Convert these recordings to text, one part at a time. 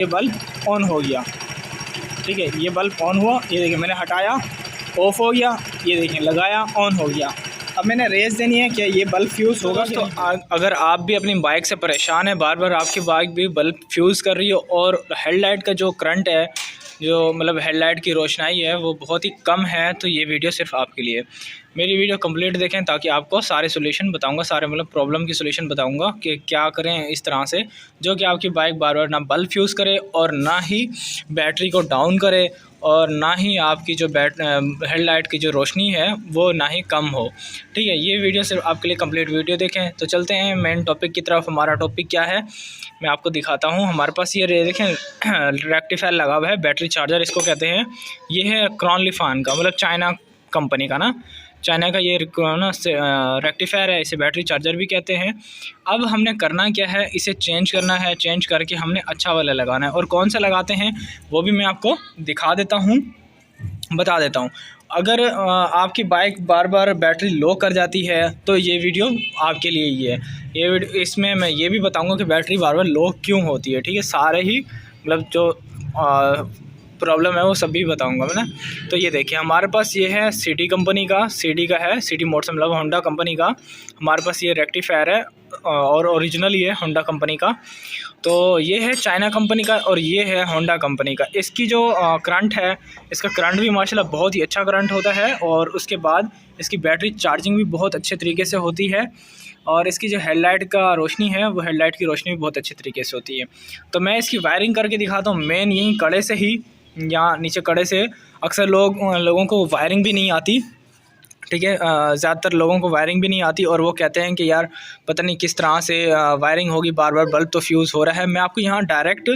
ये bulb on हो गया, ठीक है। ये बल्ब ऑन हुआ, ये देखिए मैंने हटाया, ऑफ हो गया, ये देखिए लगाया, ऑन हो गया। अब मैंने रेस देनी है कि ये बल्ब फ्यूज़ होगा। तो अगर आप भी अपनी बाइक से परेशान है, बार बार आपकी बाइक भी बल्ब फ्यूज़ कर रही हो और हेडलाइट का जो करंट है, जो मतलब हेडलाइट की रोशनाई है वो बहुत ही कम है, तो ये वीडियो सिर्फ आपके लिए। मेरी वीडियो कंप्लीट देखें ताकि आपको सारे सोल्यूशन बताऊंगा, सारे मतलब प्रॉब्लम की सोल्यूशन बताऊंगा कि क्या करें इस तरह से जो कि आपकी बाइक बार बार ना बल्ब फ्यूज़ करे और ना ही बैटरी को डाउन करे और ना ही आपकी जो हेडलाइट की जो रोशनी है वो ना ही कम हो, ठीक है। ये वीडियो सिर्फ आपके लिए कंप्लीट वीडियो देखें। तो चलते हैं मेन टॉपिक की तरफ। हमारा टॉपिक क्या है मैं आपको दिखाता हूँ। हमारे पास ये देखें रेक्टिफायर लगा हुआ है, बैटरी चार्जर इसको कहते हैं। ये है क्रॉनलीफान का, मतलब चाइना कंपनी का ना, चाइना का ये ना रेक्टिफायर है, इसे बैटरी चार्जर भी कहते हैं। अब हमने करना क्या है, इसे चेंज करना है, चेंज करके हमने अच्छा वाला लगाना है। और कौन सा लगाते हैं वो भी मैं आपको दिखा देता हूँ, बता देता हूँ। अगर आपकी बाइक बार बार बैटरी लो कर जाती है तो ये वीडियो आपके लिए ही है। ये वीडियो, इसमें मैं ये भी बताऊँगा कि बैटरी बार बार लो क्यों होती है, ठीक है। सारे ही मतलब जो प्रॉब्लम है वो सब भी बताऊंगा मैं ना। तो ये देखिए हमारे पास ये है सिटी कंपनी का, सिटी का है, सिटी मोटर्स मतलब होंडा कंपनी का। हमारे पास ये रेक्टिफायर है और ओरिजिनल ये होंडा कंपनी का। तो ये है चाइना कंपनी का और ये है होंडा कंपनी का। इसकी जो करंट है, इसका करंट भी माशाल्लाह बहुत ही अच्छा करंट होता है और उसके बाद इसकी बैटरी चार्जिंग भी बहुत अच्छे तरीके से होती है। और इसकी जो हेडलाइट का रोशनी है वो हेडलाइट की रोशनी भी बहुत अच्छे तरीके से होती है। तो मैं इसकी वायरिंग करके दिखाता हूँ। मेन यही कड़े से ही, यहाँ नीचे कड़े से अक्सर लोगों को वायरिंग भी नहीं आती, ठीक है। ज़्यादातर लोगों को वायरिंग भी नहीं आती और वो कहते हैं कि यार पता नहीं किस तरह से वायरिंग होगी, बार बार बल्ब तो फ्यूज़ हो रहा है। मैं आपको यहाँ डायरेक्ट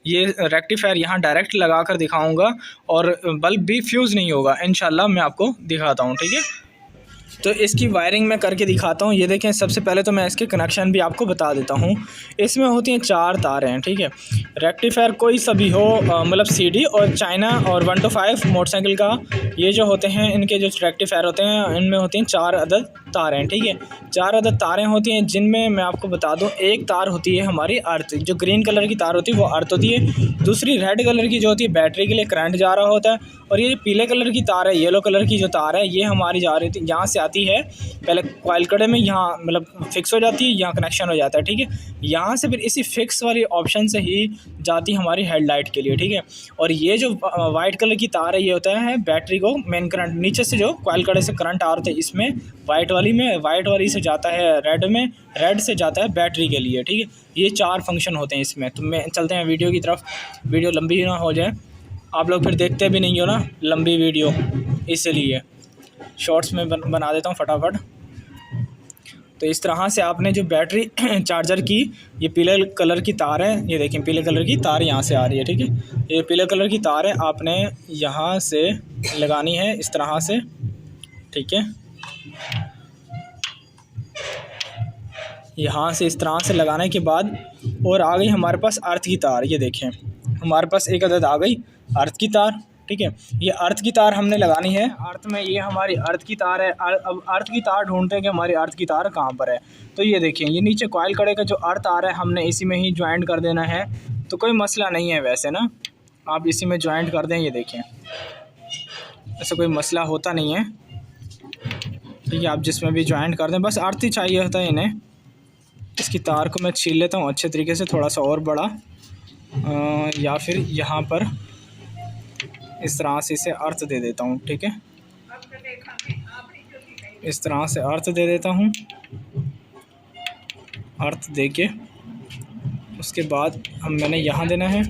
ये रेक्टिफायर यहाँ डायरेक्ट लगा कर दिखाऊँगा और बल्ब भी फ्यूज़ नहीं होगा, इंशाल्लाह मैं आपको दिखाता हूँ, ठीक है। तो इसकी वायरिंग मैं करके दिखाता हूँ। ये देखें, सबसे पहले तो मैं इसके कनेक्शन भी आपको बता देता हूँ। इसमें होती हैं 4 तारें हैं, ठीक है। रेक्टिफायर कोई सा भी हो, मतलब सीडी और चाइना और 125 मोटरसाइकिल का ये जो होते हैं, इनके जो रेक्टिफायर होते हैं इनमें होती हैं 4 अदद तारें, ठीक है। 4 अदद तारें होती हैं जिनमें मैं आपको बता दूँ, एक तार होती है हमारी अर्थ, जो ग्रीन कलर की तार होती है वो अर्थ होती है। दूसरी रेड कलर की जो होती है बैटरी के लिए करंट जा रहा होता है। और ये पीले कलर की तार है, येलो कलर की जो तार है ये हमारी जा रही थी, यहाँ से आती है पहले कॉइल कड़े में, यहाँ मतलब फिक्स हो जाती है, यहाँ कनेक्शन हो जाता है, ठीक है। यहाँ से फिर इसी फिक्स वाली ऑप्शन से ही जाती है हमारी हेडलाइट के लिए, ठीक है। और ये जो वाइट कलर की तार है ये होता है बैटरी को मेन करंट, नीचे से जो कॉइल कड़े से करंट आ रहे थे इसमें वाइट वाली से जाता है रेड में, रेड से जाता है बैटरी के लिए, ठीक है। ये 4 फंक्शन होते हैं इसमें। तो मैं चलते हैं वीडियो की तरफ, वीडियो लंबी ना हो जाए, आप लोग फिर देखते भी नहीं हो ना लंबी वीडियो, इसलिए शॉर्ट्स में बना देता हूँ फटाफट। तो इस तरह से आपने जो बैटरी चार्जर की ये पीले कलर की तार है, ये देखें पीले कलर की तार यहाँ से आ रही है, ठीक है। ये पीले कलर की तार है, आपने यहाँ से लगानी है इस तरह से, ठीक है। यहाँ से इस तरह से लगाने के बाद और आ गई हमारे पास अर्थ की तार, ये देखें हमारे पास एक अदद आ गई अर्थ की तार, ठीक है। ये अर्थ की तार हमने लगानी है अर्थ में, ये हमारी अर्थ की तार है। अब अर्थ की तार ढूंढते हैं कि हमारी अर्थ की तार कहाँ पर है। तो ये देखिए ये नीचे कॉइल कड़े का जो अर्थ आ रहा है हमने इसी में ही ज्वाइंट कर देना है। तो कोई मसला नहीं है वैसे ना, आप इसी में ज्वाइंट कर दें, ये देखें ऐसा कोई मसला होता नहीं है, ठीक है। आप जिसमें भी ज्वाइंट कर दें, बस अर्थ ही चाहिए होता है इन्हें। इसकी तार को मैं छील लेता हूँ अच्छे तरीके से, थोड़ा सा और बड़ा, या फिर यहाँ पर इस तरह से इसे अर्थ दे देता हूँ, ठीक है। इस तरह से अर्थ दे देता हूँ, अर्थ दे के उसके बाद मैंने यहाँ देना है,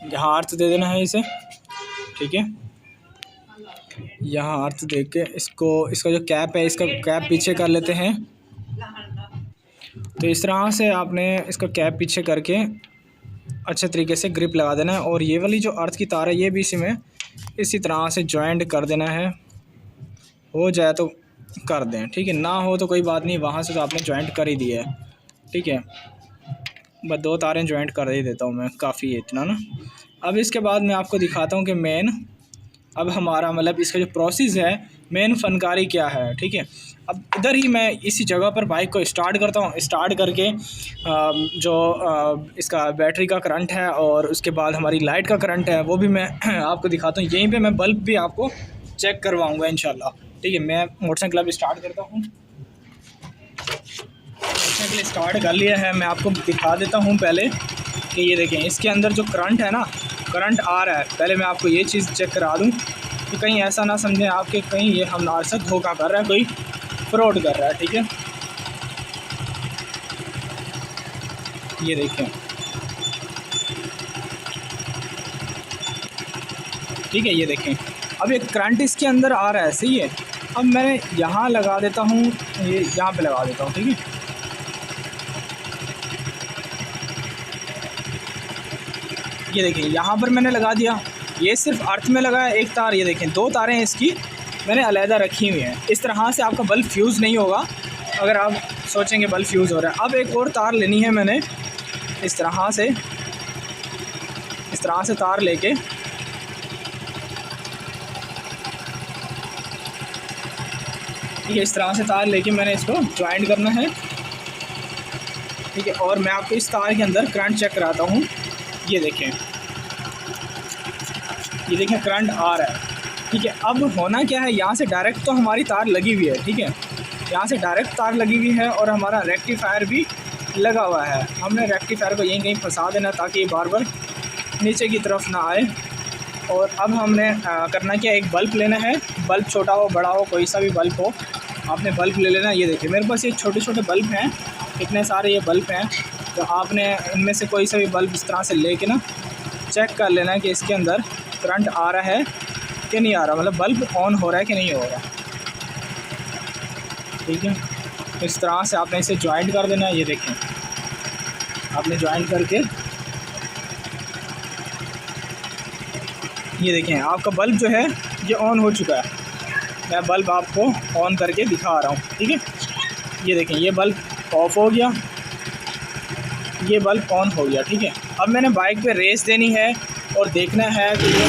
यहाँ अर्थ दे देना है इसे, ठीक है। यहाँ अर्थ दे के इसका जो कैप है इसका कैप पीछे कर लेते हैं। तो इस तरह से आपने इसका कैप पीछे करके अच्छे तरीके से ग्रिप लगा देना है। और ये वाली जो अर्थ की तार है ये भी इसी में इसी तरह से जॉइंट कर देना है, हो जाए तो कर दें, ठीक है। ना हो तो कोई बात नहीं, वहाँ से तो आपने जॉइंट कर ही दिया है, ठीक है। बस 2 तारें जॉइंट कर ही देता हूँ मैं, काफ़ी है इतना ना। अब इसके बाद मैं आपको दिखाता हूँ कि मेन अब हमारा मतलब इसका जो प्रोसेस है मेन फनकारी क्या है, ठीक है। अब इधर ही मैं इसी जगह पर बाइक को स्टार्ट करता हूँ। स्टार्ट करके इसका बैटरी का करंट है और उसके बाद हमारी लाइट का करंट है वो भी मैं आपको दिखाता हूँ। यहीं पे मैं बल्ब भी आपको चेक करवाऊँगा इंशाल्लाह, ठीक है। मैं मोटरसाइकिल अब स्टार्ट करता हूँ। मोटरसाइकिल स्टार्ट कर लिया है। मैं आपको दिखा देता हूँ पहले कि ये देखें इसके अंदर जो करंट है ना, करंट आ रहा है। पहले मैं आपको ये चीज़ चेक करा दूँ कि कहीं ऐसा ना समझें आप कि कहीं ये हमारे साथ धोखा कर रहा है, कोई फ्रॉड कर रहा है, ठीक है। ये देखें, ठीक है, ये देखें अब ये करंट इसके अंदर आ रहा है, सही है। अब मैं यहाँ लगा देता हूँ, ये यहाँ पे लगा देता हूँ, ठीक है। ये देखें यहाँ पर मैंने लगा दिया। ये सिर्फ अर्थ में लगा है एक तार, ये देखें 2 तारें इसकी मैंने अलहदा रखी हुई हैं। इस तरह से आपका बल्ब फ्यूज़ नहीं होगा अगर आप सोचेंगे बल्ब फ्यूज़ हो रहा है। अब एक और तार लेनी है मैंने, इस तरह से तार लेके ठीक है, इस तरह से तार लेके मैंने इसको ज्वाइंट करना है, ठीक है। और मैं आपको इस तार के अंदर करंट चेक कराता हूँ। ये देखें करंट आ रहा है, ठीक है। अब होना क्या है, यहाँ से डायरेक्ट तो हमारी तार लगी हुई है, ठीक है। यहाँ से डायरेक्ट तार लगी हुई है और हमारा रेक्टिफायर भी लगा हुआ है। हमने रेक्टिफायर को यहीं कहीं फंसा देना ताकि ये बार बार नीचे की तरफ ना आए। और अब हमने करना क्या, एक बल्ब लेना है। बल्ब छोटा हो बड़ा हो कोई सा भी बल्ब हो, आपने बल्ब ले लेना। ये देखिए मेरे पास ये छोटे छोटे बल्ब हैं, इतने सारे ये बल्ब हैं। तो आपने इनमें से कोई सा भी बल्ब इस तरह से लेके ना चेक कर लेना कि इसके अंदर करंट आ रहा है कि नहीं आ रहा, मतलब बल्ब ऑन हो रहा है कि नहीं हो रहा, ठीक है। इस तरह से आपने इसे ज्वाइंट कर देना है। ये देखें आपने ज्वाइंट करके ये देखें आपका बल्ब जो है ये ऑन हो चुका है। मैं बल्ब आपको ऑन करके दिखा रहा हूँ, ठीक है। ये देखें ये बल्ब ऑफ हो गया, ये बल्ब ऑन हो गया, ठीक है। अब मैंने बाइक पे रेस देनी है और देखना है कि ये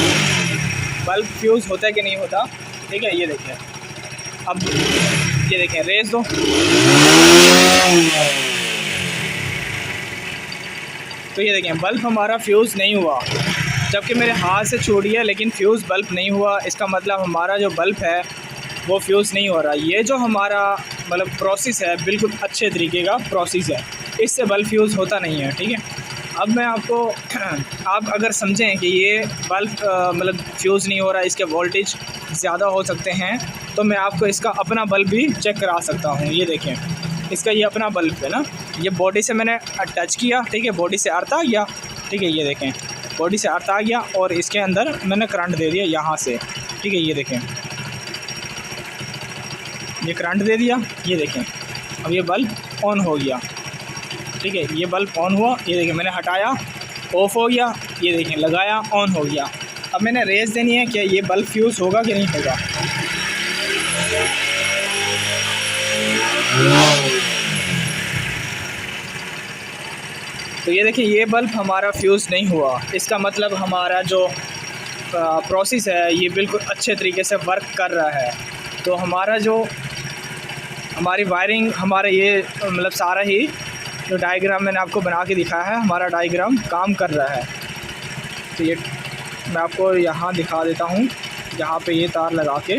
बल्ब फ्यूज़ होता है कि नहीं होता, ठीक है। ये देखें अब ये देखें रेस दो, तो ये देखें बल्ब हमारा फ्यूज़ नहीं हुआ, जबकि मेरे हाथ से छूट गया लेकिन फ्यूज़ बल्ब नहीं हुआ। इसका मतलब हमारा जो बल्ब है वो फ्यूज़ नहीं हो रहा। ये जो हमारा मतलब प्रोसेस है बिल्कुल अच्छे तरीके का प्रोसेस है, इससे बल्ब फ्यूज़ होता नहीं है, ठीक है। अब मैं आपको आप अगर समझें कि ये बल्ब मतलब फ्यूज़ नहीं हो रहा, इसके वोल्टेज ज़्यादा हो सकते हैं, तो मैं आपको इसका अपना बल्ब भी चेक करा सकता हूँ। ये देखें इसका ये अपना बल्ब है ना, ये बॉडी से मैंने टच किया, ठीक है, बॉडी से अर्थ आ गया, ठीक है। ये देखें बॉडी से अर्थ आ गया और इसके अंदर मैंने करंट दे दिया यहाँ से, ठीक है। ये देखें ये करंट दे दिया, ये देखें अब ये बल्ब ऑन हो गया, ठीक है। ये बल्ब ऑन हुआ, ये देखें मैंने हटाया ऑफ़ हो गया, ये देखें लगाया ऑन हो गया। अब मैंने रेस देनी है कि ये बल्ब फ्यूज़ होगा कि नहीं होगा। तो ये देखिए ये बल्ब हमारा फ्यूज़ नहीं हुआ, इसका मतलब हमारा जो प्रोसेस है ये बिल्कुल अच्छे तरीके से वर्क कर रहा है। तो हमारा जो हमारी वायरिंग हमारा ये मतलब सारा ही जो डायग्राम मैंने आपको बना के दिखाया है, हमारा डायग्राम काम कर रहा है। तो ये मैं आपको यहाँ दिखा देता हूँ, यहाँ पे ये तार लगा के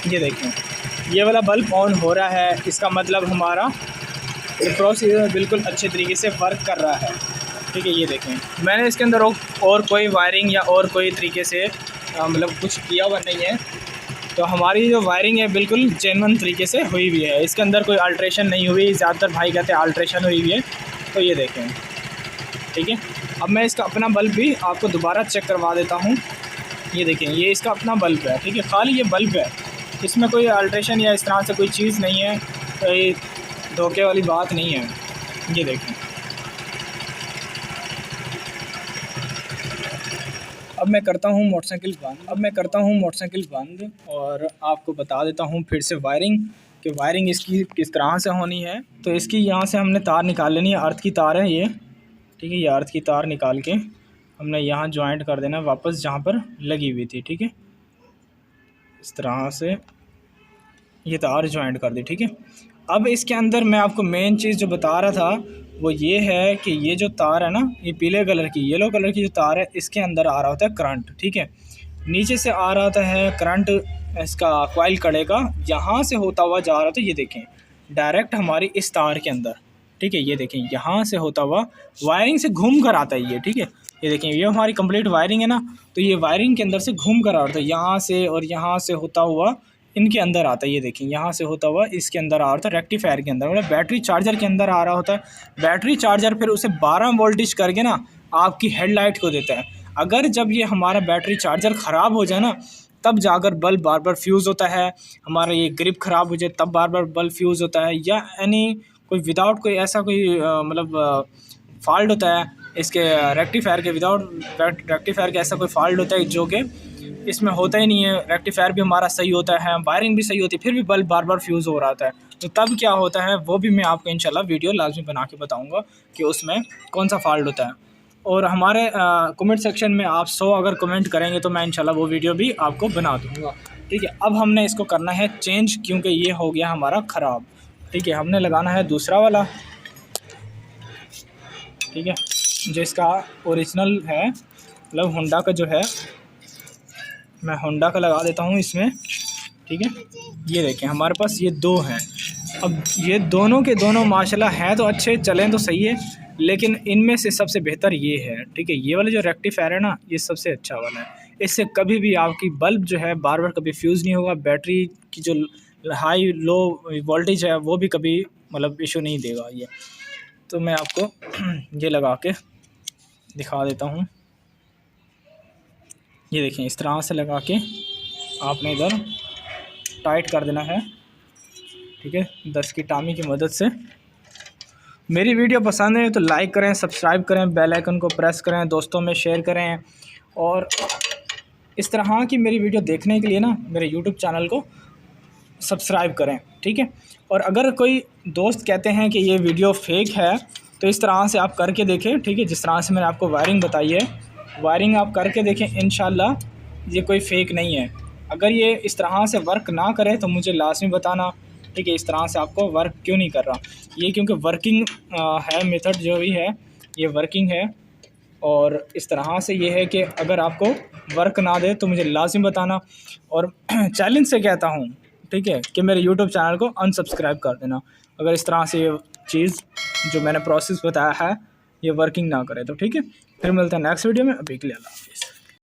ये देखें ये वाला बल्ब ऑन हो रहा है। इसका मतलब हमारा प्रोसेस बिल्कुल अच्छे तरीके से वर्क कर रहा है, ठीक है। ये देखें मैंने इसके अंदर और कोई वायरिंग या और कोई तरीके से मतलब कुछ किया हुआ नहीं है। तो हमारी जो वायरिंग है बिल्कुल जेन्युइन तरीके से हुई हुई है, इसके अंदर कोई अल्ट्रेशन नहीं हुई। ज़्यादातर भाई कहते हैं अल्ट्रेशन हुई हुई है, तो ये देखें, ठीक है। अब मैं इसका अपना बल्ब भी आपको दोबारा चेक करवा देता हूँ। ये देखें ये इसका अपना बल्ब है, ठीक है, खाली ये बल्ब है, इसमें कोई अल्ट्रेशन या इस तरह से कोई चीज़ नहीं है, कोई धोखे वाली बात नहीं है। ये देखें अब मैं करता हूँ मोटरसाइकिल बंद और आपको बता देता हूँ फिर से वायरिंग इसकी किस तरह से होनी है। तो इसकी यहाँ से हमने तार निकाल लेनी है, अर्थ की तार है ये, ठीक है। ये अर्थ की तार निकाल के हमने यहाँ ज्वाइंट कर देना वापस जहाँ पर लगी हुई थी, ठीक है। इस तरह से ये तार ज्वाइंट कर दी, ठीक है। अब इसके अंदर मैं आपको मेन चीज़ जो बता रहा था वो ये है कि ये जो तार है ना, ये पीले कलर की, येलो कलर की जो तार है, इसके अंदर आ रहा होता है करंट, ठीक है। नीचे से आ रहा होता है करंट, इसका कॉइल कड़े का यहाँ से होता हुआ जा रहा था, ये देखें डायरेक्ट हमारी इस तार के अंदर, ठीक है। ये देखें यहाँ से होता हुआ वायरिंग से घूम कर आता है ये, ठीक है। ये देखें ये हमारी कंप्लीट वायरिंग है ना, तो ये वायरिंग के अंदर से घूम कर आ रहा था, यहाँ से और यहाँ से होता हुआ इनके अंदर आता है। ये देखें यहाँ से होता हुआ इसके अंदर आ रहा था, रेक्टिफायर के अंदर, मतलब बैटरी चार्जर के अंदर आ रहा होता है। बैटरी चार्जर फिर उसे 12 वोल्टेज करके ना आपकी हेडलाइट को देता है। अगर जब ये हमारा बैटरी चार्जर ख़राब हो जाए ना, तब जाकर बल्ब बार बार फ्यूज़ होता है, हमारा ये ग्रिप ख़राब हो जाए तब बार बार बल्ब फ्यूज़ होता है, या यानी कोई विदाउट कोई ऐसा कोई मतलब फॉल्ट होता है इसके रेक्टिफायर के, विदाउट रेक्टिफायर के ऐसा कोई फॉल्ट होता है जो कि इसमें होता ही नहीं है। रेक्टिफायर भी हमारा सही होता है, वायरिंग भी सही होती है, फिर भी बल्ब बार बार फ्यूज़ हो रहा था, तो तब क्या होता है वो भी मैं आपको इंशाल्लाह वीडियो लाजमी बना के बताऊंगा कि उसमें कौन सा फॉल्ट होता है। और हमारे कमेंट सेक्शन में आप 100 अगर कमेंट करेंगे तो मैं इंशाल्लाह वो वीडियो भी आपको बना दूँगा, ठीक है। अब हमने इसको करना है चेंज, क्योंकि ये हो गया हमारा ख़राब, ठीक है। हमने लगाना है दूसरा वाला, ठीक है, जो इसका ओरिजिनल है, मतलब होंडा का जो है, मैं होंडा का लगा देता हूँ इसमें, ठीक है। ये देखें हमारे पास ये दो हैं। अब ये दोनों के दोनों माशाल्लाह हैं तो अच्छे, चलें तो सही है, लेकिन इनमें से सबसे बेहतर ये है, ठीक है। ये वाला जो रेक्टिफायर है ना, ये सबसे अच्छा वाला है। इससे कभी भी आपकी बल्ब जो है बार बार कभी फ्यूज़ नहीं होगा, बैटरी की जो हाई लो वोल्टेज है वो भी कभी मतलब इशू नहीं देगा ये। तो मैं आपको ये लगा के दिखा देता हूँ। ये देखें इस तरह से लगा के आपने इधर टाइट कर देना है, ठीक है, 10 की टामी की मदद से। मेरी वीडियो पसंद है तो लाइक करें, सब्सक्राइब करें, बेल आइकन को प्रेस करें, दोस्तों में शेयर करें, और इस तरह की मेरी वीडियो देखने के लिए ना मेरे यूट्यूब चैनल को सब्सक्राइब करें, ठीक है। और अगर कोई दोस्त कहते हैं कि ये वीडियो फेक है तो इस तरह से आप करके देखें, ठीक है। जिस तरह से मैंने आपको वायरिंग बताई है, वायरिंग आप करके देखें, इंशाल्लाह ये कोई फ़ेक नहीं है। अगर ये इस तरह से वर्क ना करे तो मुझे लाजमी बताना, ठीक है, इस तरह से आपको वर्क क्यों नहीं कर रहा ये, क्योंकि वर्किंग है, मेथड जो भी है ये वर्किंग है। और इस तरह से ये है कि अगर आपको वर्क ना दे तो मुझे लाजमी बताना, और चैलेंज से कहता हूँ, ठीक है, कि मेरे यूट्यूब चैनल को अनसब्सक्राइब कर देना अगर इस तरह से ये चीज़ जो मैंने प्रोसेस बताया है ये वर्किंग ना करे तो, ठीक है। फिर मिलते हैं नेक्स्ट वीडियो में, अभी के लिए अल्लाह हाफ़िज़।